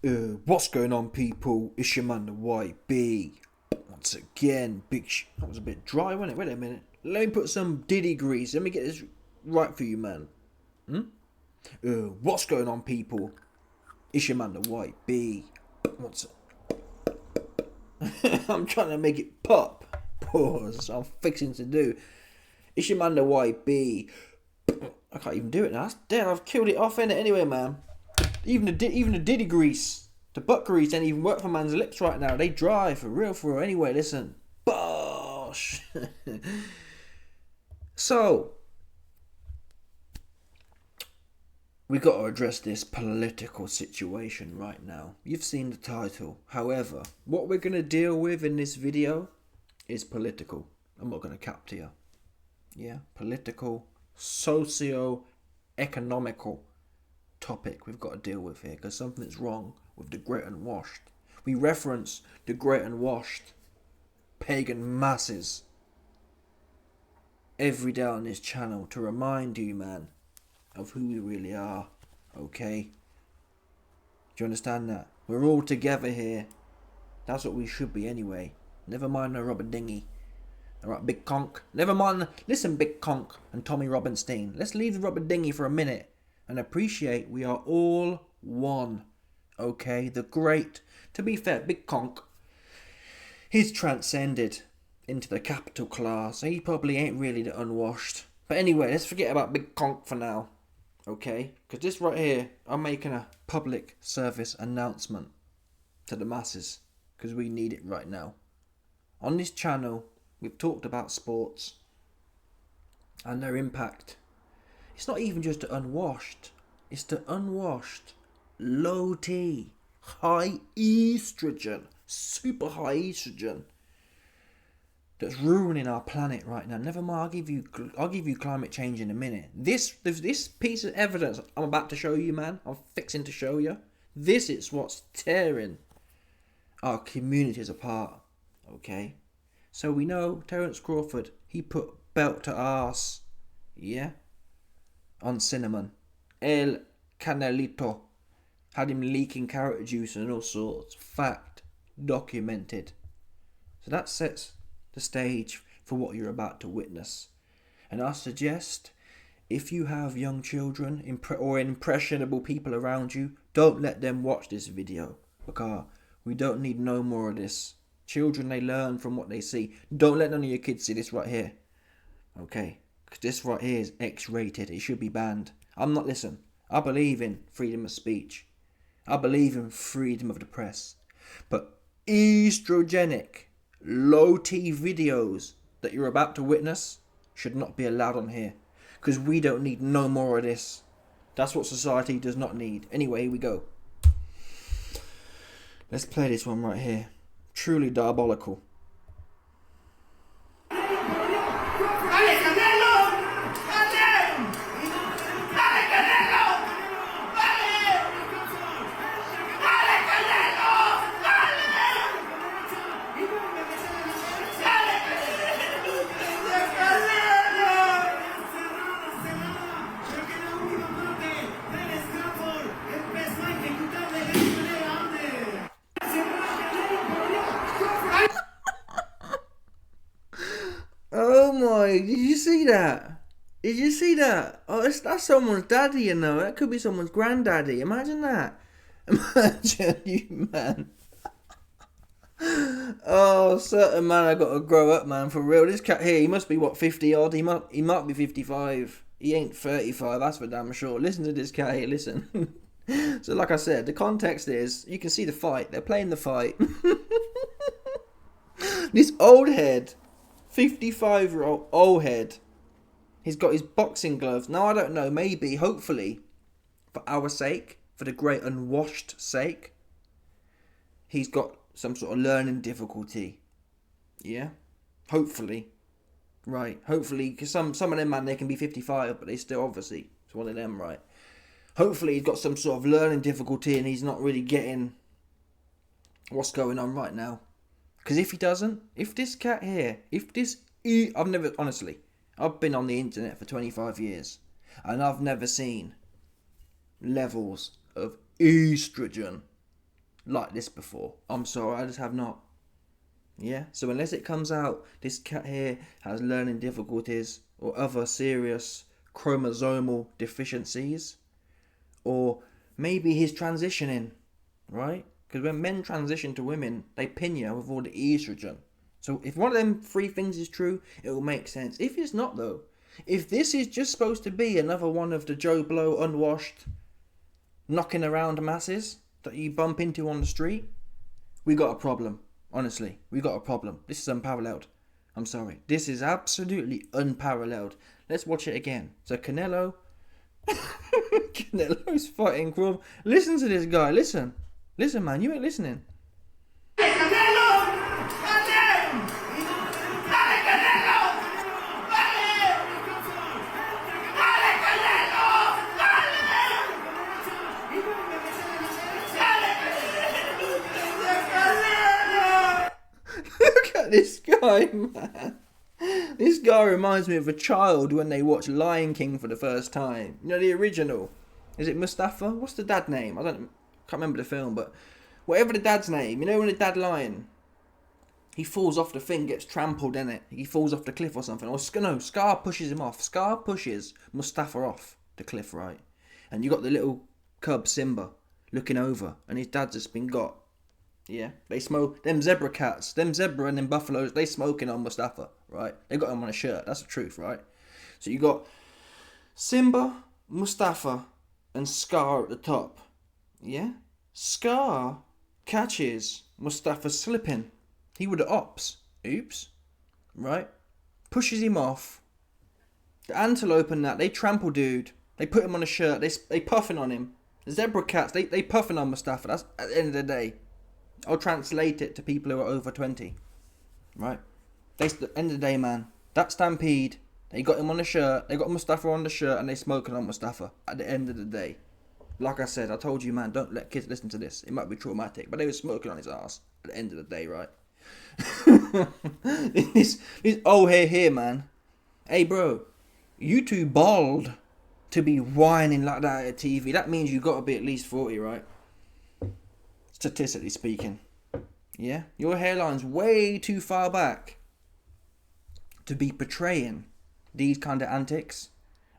What's going on, people? It's your man, the YB. Once again, that was a bit dry, wasn't it? Wait a minute. Let me put some Diddy grease. Let me get this right for you, man. What's going on, people? It's your man, the YB. Once. I'm trying to make it pop. Pause. I'm fixing to do. It's your man, the YB. I can't even do it now. That's dead. I've killed it off, innit? Anyway, man. Even the Diddy grease, the butt grease, don't even work for man's lips right now. They dry for real. Anyway, listen. Bosh. So, we got to address this political situation right now. You've seen the title. However, what we're going to deal with in this video is political. I'm not going to cap to you. Yeah, political, socio-economical topic we've got to deal with here, because something's wrong with the great and washed. We reference the great and washed pagan masses every day on this channel to remind you, man, of who we really are. Okay, do you understand that? We're all together here. That's what we should be anyway. Never mind no rubber dinghy. Alright, Big Conk. Never mind. Listen, Big Conk and Tommy Robinstein. Let's leave the rubber dinghy for a minute and appreciate we are all one. Okay, the great, to be fair, Big Conk, he's transcended into the capital class. He probably ain't really the unwashed. But anyway, let's forget about Big Conk for now. Okay, because this right here, I'm making a public service announcement to the masses, because we need it right now. On this channel, we've talked about sports and their impact. It's not even just the unwashed. It's the unwashed, low T, high estrogen, super high estrogen that's ruining our planet right now. Never mind, I'll give you climate change in a minute. This piece of evidence I'm about to show you, man, I'm fixing to show you. This is what's tearing our communities apart. Okay, so we know Terence Crawford, he put belt to arse, yeah, on Cinnamon. El Canelito had him leaking carrot juice and all sorts. Fact. Documented. So that sets the stage for what you're about to witness. And I suggest, if you have young children or impressionable people around you, don't let them watch this video, because we don't need no more of this. Children, they learn from what they see. Don't let none of your kids see this right here. Okay? Because this right here is X-rated. It should be banned. Listen, I believe in freedom of speech. I believe in freedom of the press. But estrogenic, low-T videos that you're about to witness should not be allowed on here. Because we don't need no more of this. That's what society does not need. Anyway, here we go. Let's play this one right here. Truly diabolical. Oh my, did you see that? Did you see that? Oh, that's someone's daddy, you know. That could be someone's granddaddy. Imagine that. Imagine you, man. Oh, certain man, I gotta grow up, man, for real. This cat here, he must be, what, 50 odd? He might be 55. He ain't 35, that's for damn sure. Listen to this cat here, listen. So like I said, the context is, you can see the fight. They're playing the fight. This old head, 55-year-old old head, he's got his boxing gloves. Now, I don't know, maybe, hopefully, for our sake, for the great unwashed sake, he's got some sort of learning difficulty. Yeah? Hopefully. Right. Hopefully, because some of them, man, they can be 55, but they still, obviously, it's one of them, right? Hopefully he's got some sort of learning difficulty and he's not really getting what's going on right now. Because if he doesn't, if this cat here, I've been on the internet for 25 years and I've never seen levels of estrogen like this before. I'm sorry, I just have not. Yeah, so unless it comes out this cat here has learning difficulties or other serious chromosomal deficiencies, or maybe he's transitioning, right? Because when men transition to women, they pin you with all the estrogen. So if one of them three things is true, it will make sense. If it's not though, if this is just supposed to be another one of the Joe Blow unwashed knocking around masses that you bump into on the street, we got a problem. Honestly, we got a problem. This is unparalleled. I'm sorry. This is absolutely unparalleled. Let's watch it again. So Canelo. Canelo's fighting Crum. Listen to this guy. Listen. Listen, man. You ain't listening. Look at this guy, man. This guy reminds me of a child when they watch Lion King for the first time. You know, the original. Is it Mustafa? What's the dad name? Can't remember the film, but whatever the dad's name. You know when the dad lion, he falls off the thing, gets trampled in it. He falls off the cliff or something. Or no, Scar pushes him off. Scar pushes Mustafa off the cliff, right? And you got the little cub Simba looking over, and his dad's just been got. Yeah, they smoke, them zebra cats, them zebra and them buffaloes, they smoking on Mustafa, right? They got him on a shirt, that's the truth, right? So you got Simba, Mustafa, and Scar at the top, yeah? Scar catches Mustafa slipping. He would have ops, oops, right? Pushes him off. The antelope and that, they trample dude. They put him on a shirt, they puffing on him. The zebra cats, they puffing on Mustafa, that's at the end of the day. I'll translate it to people who are over 20. Right? At the end of the day, man. That stampede, they got him on a shirt, they got Mustafa on the shirt, and they smoking on Mustafa. At the end of the day. Like I said, I told you, man, don't let kids listen to this. It might be traumatic. But they were smoking on his ass at the end of the day, right? this old hair here, man. Hey, bro. You too bald to be whining like that at TV. That means you got to be at least 40, right? Statistically speaking, yeah, your hairline's way too far back to be portraying these kind of antics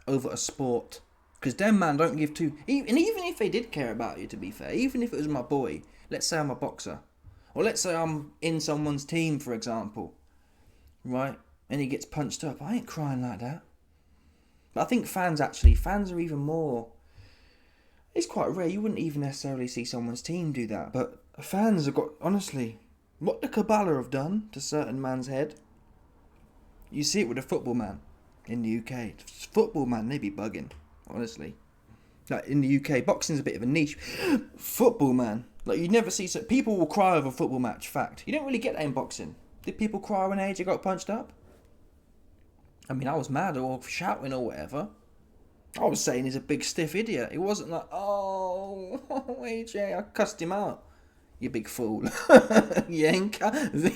over a sport. Because them man don't give two. And even if they did care about you, to be fair, even if it was my boy, let's say I'm a boxer, or let's say I'm in someone's team, for example, right, and he gets punched up, I ain't crying like that. But I think fans are even more. It's quite rare. You wouldn't even necessarily see someone's team do that. But fans have got, honestly, what the Kabbalah have done to certain man's head. You see it with a football man in the UK. Football man, they be bugging, honestly. Like in the UK, boxing's a bit of a niche. Football man, like you never see. So people will cry over a football match. Fact, you don't really get that in boxing. Did people cry when AJ got punched up? I mean, I was mad or shouting or whatever. I was saying he's a big stiff idiot. It wasn't like, oh, AJ, I cussed him out. You big fool. You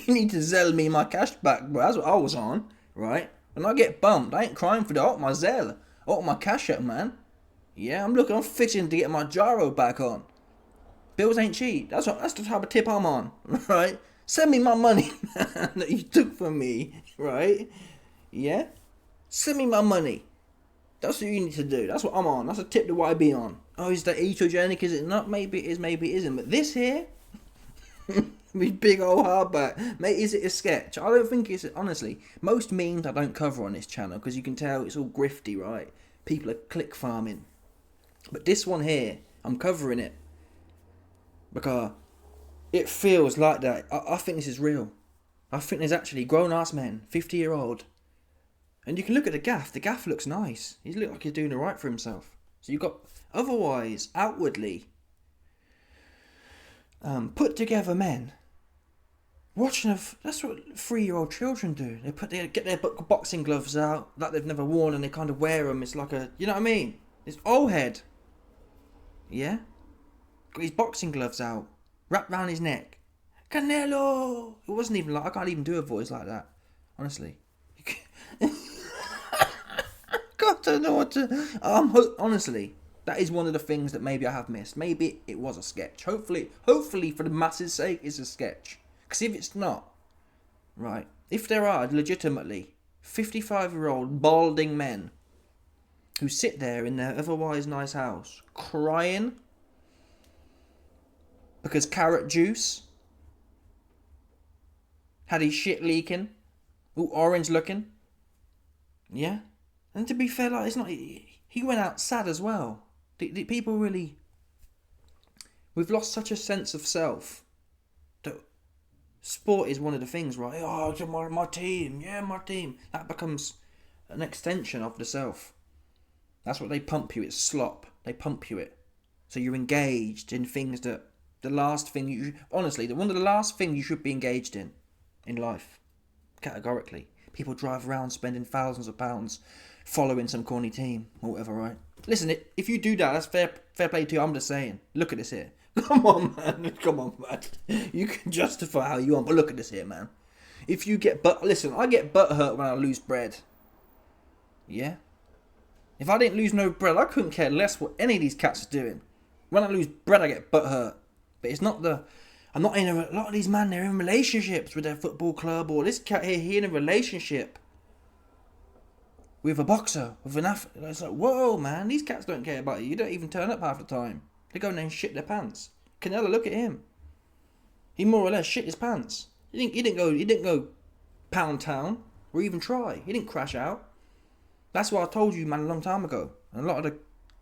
need to sell me my cash back, bro. That's what I was on, right? When I get bumped, I ain't crying for the, my Zelle. My cash up, man. Yeah, I'm fitting to get my gyro back on. Bills ain't cheap. That's the type of tip I'm on, right? Send me my money, man, that you took from me, right? Yeah? Send me my money. That's what you need to do. That's what I'm on. That's a tip to YB on. Oh, is that ketogenic? Is it not? Maybe it is, maybe it isn't. But this here, me big old hardback. Mate, is it a sketch? I don't think it's, honestly, most memes I don't cover on this channel because you can tell it's all grifty, right? People are click farming. But this one here, I'm covering it because it feels like that. I think this is real. I think there's actually grown-ass men, 50-year-old. And you can look at the gaff. The gaff looks nice. He looks like he's doing alright for himself. So you've got, otherwise, outwardly, put together men watching that's what 3-year-old children do. They get their boxing gloves out that they've never worn and they kind of wear them. It's like you know what I mean? It's old head. Yeah? Got his boxing gloves out, wrapped round his neck. Canelo! It wasn't even like, I can't even do a voice like that. Honestly. God, I don't know what to... honestly, That is one of the things that maybe I have missed. Maybe it was a sketch. Hopefully for the masses' sake, it's a sketch. Because if it's not, right, if there are legitimately 55-year-old balding men who sit there in their otherwise nice house crying because carrot juice had his shit leaking, all orange looking, yeah? And to be fair, like, it's not, he went out sad as well. The people really, we've lost such a sense of self that sport is one of the things, right? Oh, my team, yeah, my team. That becomes an extension of the self. That's what they pump you. It's slop. They pump you it. So you're engaged in things that the last thing you, honestly, one of the last things you should be engaged in life, categorically. People drive around spending thousands of pounds following some corny team or whatever, right? Listen, if you do that, that's fair play to you. I'm just saying. Look at this here. Come on, man. Come on, man. You can justify how you want, but look at this here, man. If you get listen, I get butt hurt when I lose bread. Yeah? If I didn't lose no bread, I couldn't care less what any of these cats are doing. When I lose bread, I get butt hurt. But it's not I'm not in a lot of these men, they're in relationships with their football club, or this cat here, he in a relationship with a boxer, with an athlete. It's like, whoa, man, these cats don't care about you. You don't even turn up half the time. They go in there and shit their pants. Canelo, look at him. He more or less shit his pants. He didn't go pound town or even try. He didn't crash out. That's what I told you, man, a long time ago. And a lot of the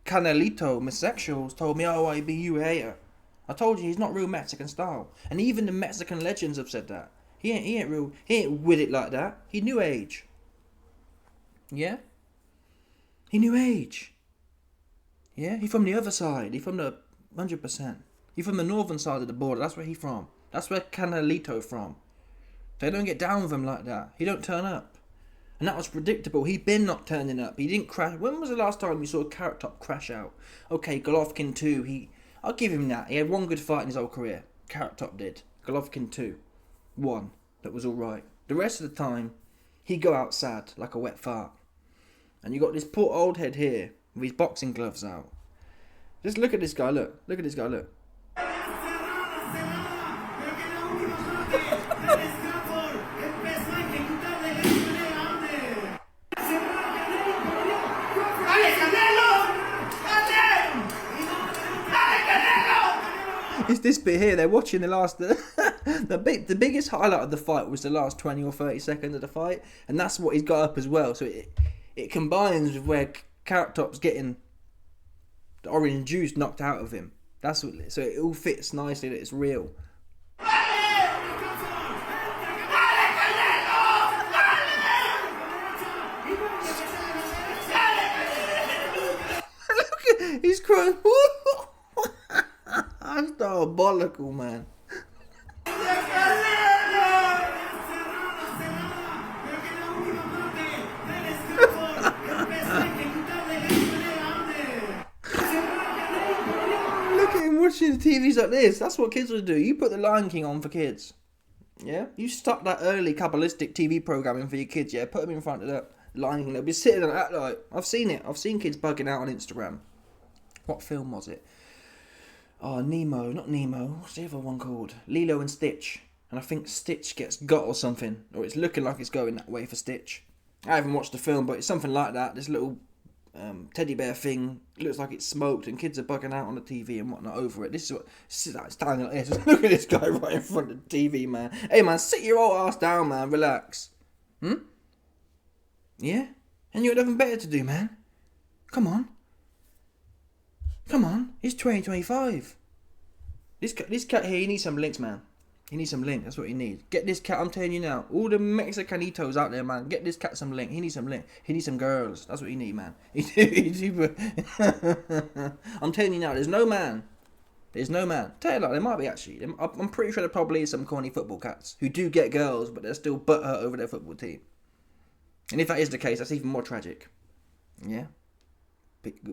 Canelito homosexuals told me, oh, I be you a hater. I told you he's not real Mexican style. And even the Mexican legends have said that. He ain't with it like that. He new age. Yeah? He new age. Yeah? He from the other side. He from the 100%. He from the northern side of the border. That's where he from. That's where Canelito from. They don't get down with him like that. He don't turn up. And that was predictable. He been not turning up. He didn't crash. When was the last time you saw Carrot Top crash out? Okay, Golovkin 2. I'll give him that. He had one good fight in his whole career. Carrot Top did. Golovkin 2. One. That was alright. The rest of the time, he'd go out sad, like a wet fart. And you got this poor old head here, with his boxing gloves out. Just look at this guy, look. Look at this guy, look. It's this bit here. They're watching the last. The biggest highlight of the fight was the last 20 or 30 seconds of the fight, and that's what he's got up as well. So it combines with where Carrot Top's getting the orange juice knocked out of him. That's what. So it all fits nicely. That it's real. Look at, he's crying. That's diabolical, man. Watching the TVs like this, that's what kids would do. You put the Lion King on for kids. Yeah? You stop that early Kabbalistic TV programming for your kids, yeah? Put them in front of that Lion King. They'll be sitting and act like... I've seen it. I've seen kids bugging out on Instagram. What film was it? Oh, Nemo. Not Nemo. What's the other one called? Lilo and Stitch. And I think Stitch gets got or something. Or it's looking like it's going that way for Stitch. I haven't watched the film, but it's something like that. This little... teddy bear thing looks like it's smoked and kids are bugging out on the TV and whatnot over it. This is what standing like this. Look at this guy right in front of the TV, man. Hey man, sit your old ass down, man. Relax. Yeah? And you got nothing better to do, man. Come on. It's 2025. This cat here, he needs some links, man. He needs some link. That's what he needs. Get this cat, I'm telling you now. All the Mexicanitos out there, man. Get this cat some link. He needs some link. He needs some girls. That's what he need, man. I'm telling you now, there's no man. Tell you like, there might be actually. I'm pretty sure there probably is some corny football cats who do get girls, but they're still butthurt over their football team. And if that is the case, that's even more tragic. Yeah?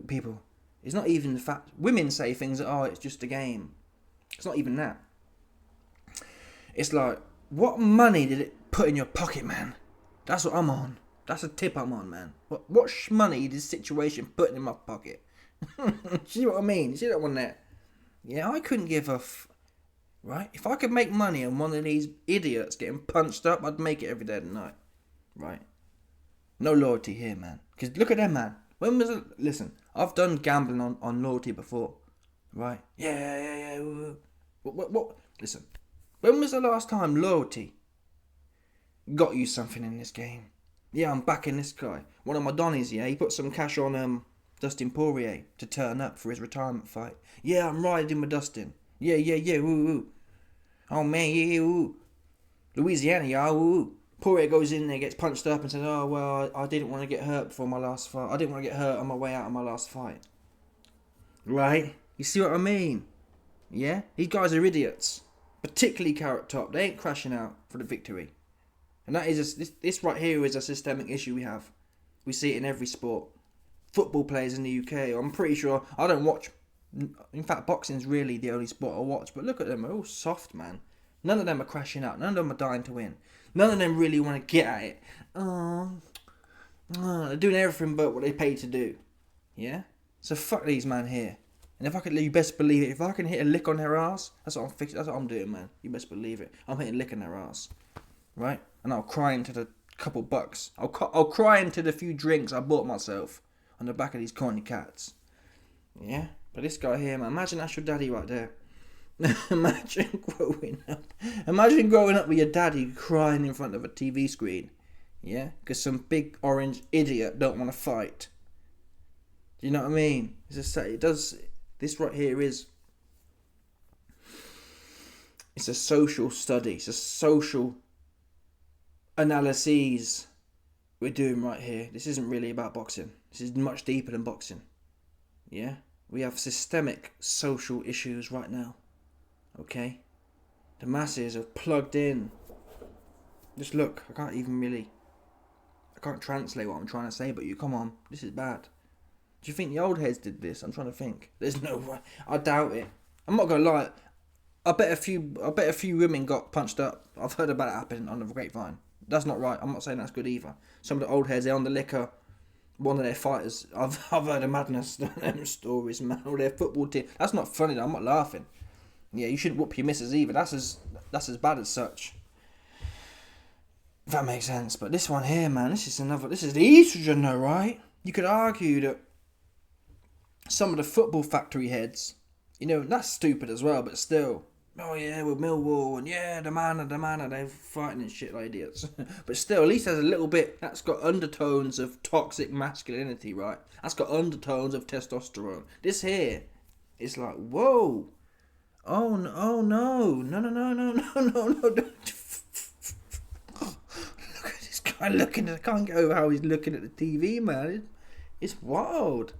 People. It's not even the fact. Women say things that, oh, it's just a game. It's not even that. It's like, what money did it put in your pocket, man? That's what I'm on. That's a tip I'm on, man. What money did this situation put in my pocket? See what I mean? See that one there? Yeah, I couldn't give a right? If I could make money on one of these idiots getting punched up, I'd make it every day of the night. Right? No loyalty here, man. Because look at them, man. When was it? Listen, I've done gambling on loyalty before. Right? Yeah. What? Listen. When was the last time loyalty got you something in this game? Yeah, I'm backing this guy. One of my Donnies, yeah, he put some cash on Dustin Poirier to turn up for his retirement fight. Yeah, I'm riding with Dustin. Yeah, woo. Oh man, yeah, woo. Louisiana, yeah, woo. Poirier goes in there, gets punched up and says, oh, well, I didn't want to get hurt before my last fight. I didn't want to get hurt on my way out of my last fight. Right? You see what I mean? Yeah? These guys are idiots. Particularly Carrot Top. They ain't crashing out for the victory. And that is this right here is a systemic issue we have. We see it in every sport. Football players in the UK, I'm pretty sure, I don't watch, in fact boxing's really the only sport I watch, but look at them, they're all soft, man. None of them are crashing out, none of them are dying to win. None of them really want to get at it. They're doing everything but what they pay to do. Yeah? So fuck these man here. And if I could, you best believe it, if I can hit a lick on their ass, that's what I'm doing, man. You best believe it. I'm hitting a lick on their ass. Right? And I'll cry into the couple bucks. I'll cry into the few drinks I bought myself on the back of these corny cats. Yeah? But this guy here, man, imagine that's your daddy right there. Imagine growing up with your daddy crying in front of a TV screen. Yeah? Because some big orange idiot don't want to fight. Do you know what I mean? This right here is, it's a social study. It's a social analyses we're doing right here. This isn't really about boxing. This is much deeper than boxing. Yeah? We have systemic social issues right now. Okay? The masses are plugged in. Just look, I can't translate what I'm trying to say, but come on, this is bad. Do you think the old heads did this? I'm trying to think. There's no way. I doubt it. I'm not gonna lie. I bet a few women got punched up. I've heard about it happening on the grapevine. That's not right. I'm not saying that's good either. Some of the old heads, they're on the liquor. One of their fighters, I've heard of madness, them stories, man. Or their football team. That's not funny though. I'm not laughing. Yeah, you shouldn't whoop your missus either. That's as bad as such. If that makes sense. But this one here, man, this is the estrogen though, right? You could argue that some of the football factory heads, that's stupid as well, but still. Oh yeah, with Millwall, and yeah, the man, they're fighting and shit like idiots. But still, at least there's a little bit, that's got undertones of toxic masculinity, right? That's got undertones of testosterone. This here, it's like, whoa. Oh no. Don't. Look at this guy looking at, I can't get over how he's looking at the TV, man. It's wild.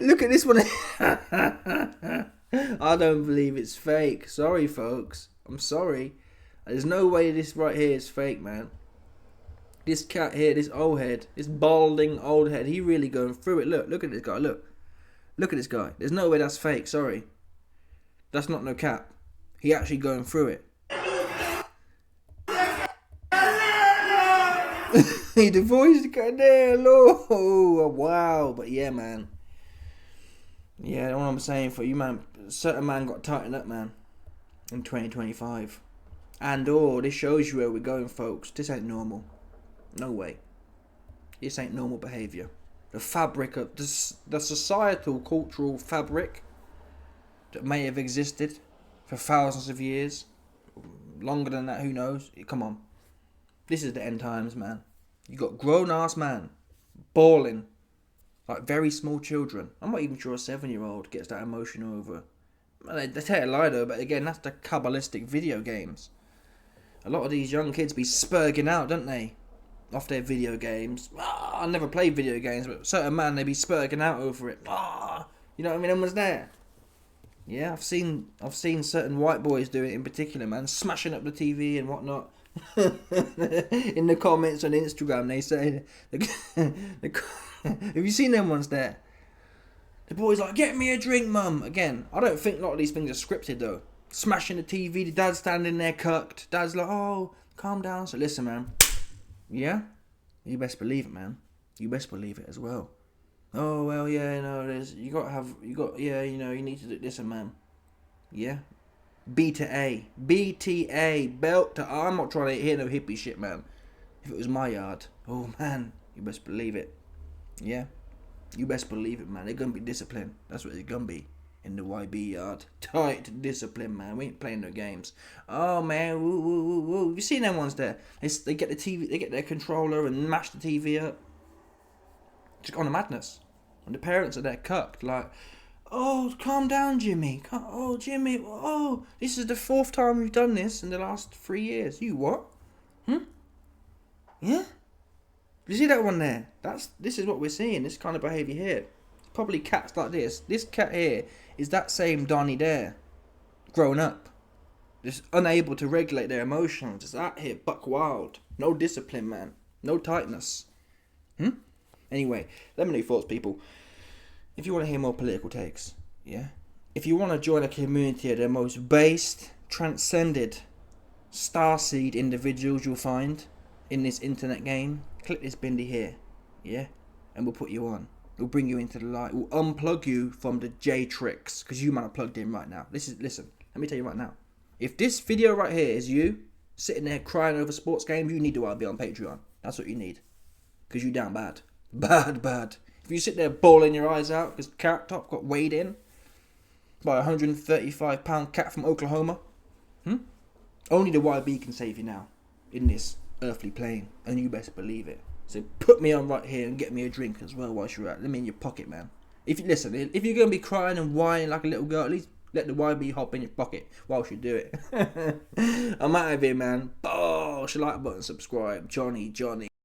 Look at this one. I don't believe it's fake. Sorry, folks. I'm sorry. There's no way this right here is fake, man. This cat here, this old head, this balding old head, he really going through it. Look at this guy. Look at this guy. There's no way that's fake. Sorry. That's not no cap. He actually going through it. He divorced Canelo. Oh, wow. But yeah, man. Yeah, that's what I'm saying for you, man. Certain man got tightened up, man, in 2025. And this shows you where we're going, folks. This ain't normal. No way. This ain't normal behaviour. The fabric of this, the societal cultural fabric that may have existed for thousands of years, longer than that, who knows? Come on. This is the end times, man. You got grown-ass man bawling like very small children. I'm not even sure a 7-year-old gets that emotional over. They tell a lie though, but again, that's the Kabbalistic video games. A lot of these young kids be spurging out, don't they? Off their video games. I never played video games, but certain man, they be spurging out over it. You know what I mean? Everyone's there. Yeah, I've seen certain white boys do it in particular, man, smashing up the TV and whatnot. In the comments on Instagram, they say, have you seen them ones there? The boy's like, get me a drink, mum. Again, I don't think a lot of these things are scripted though. Smashing the TV, the dad's standing there cucked. Dad's like, oh, calm down. So listen, man. Yeah? You best believe it, man. You best believe it as well. Oh, well, yeah, you need to do this, man. Yeah? B to A. BTA. Belt to I'm not trying to hear no hippie shit, man. If it was my yard, oh, man, you best believe it. Yeah? You best believe it, man. They're going to be disciplined. That's what they're going to be in the YB yard. Tight discipline, man. We ain't playing no games. Oh, man. Woo, woo, woo, woo. You seen them ones there? They get the TV, they get their controller and mash the TV up. Just on a madness. And the parents are there cucked. Like, oh, calm down, Jimmy. Oh, Jimmy. Oh, this is the 4th time we've done this in the last 3 years. You what? Yeah? You see that one there? This is what we're seeing, this kind of behaviour here. It's probably cats like this. This cat here is that same Donnie there, grown up. Just unable to regulate their emotions. Just out here, buck wild. No discipline, man. No tightness. Anyway, let me know your thoughts, people. If you want to hear more political takes, yeah? If you want to join a community of the most based, transcended, starseed individuals you'll find in this internet game, click this bindy here, yeah? And we'll put you on. We'll bring you into the light. We'll unplug you from the J tricks, because you might have plugged in right now. Listen, let me tell you right now. If this video right here is you, sitting there crying over sports games, you need to be on Patreon. That's what you need. Because you're down bad. Bad. If you sit there bawling your eyes out because Carrot Top got weighed in by a 135-pound cat from Oklahoma, only the YB can save you now in this earthly plane, and you best believe it. So put me on right here and get me a drink as well whilst you're at. Let me in your pocket, man. If you're gonna be crying and whining like a little girl, at least let the YB hop in your pocket whilst you do it. I'm out of here, man. Oh, like button, subscribe, Johnny.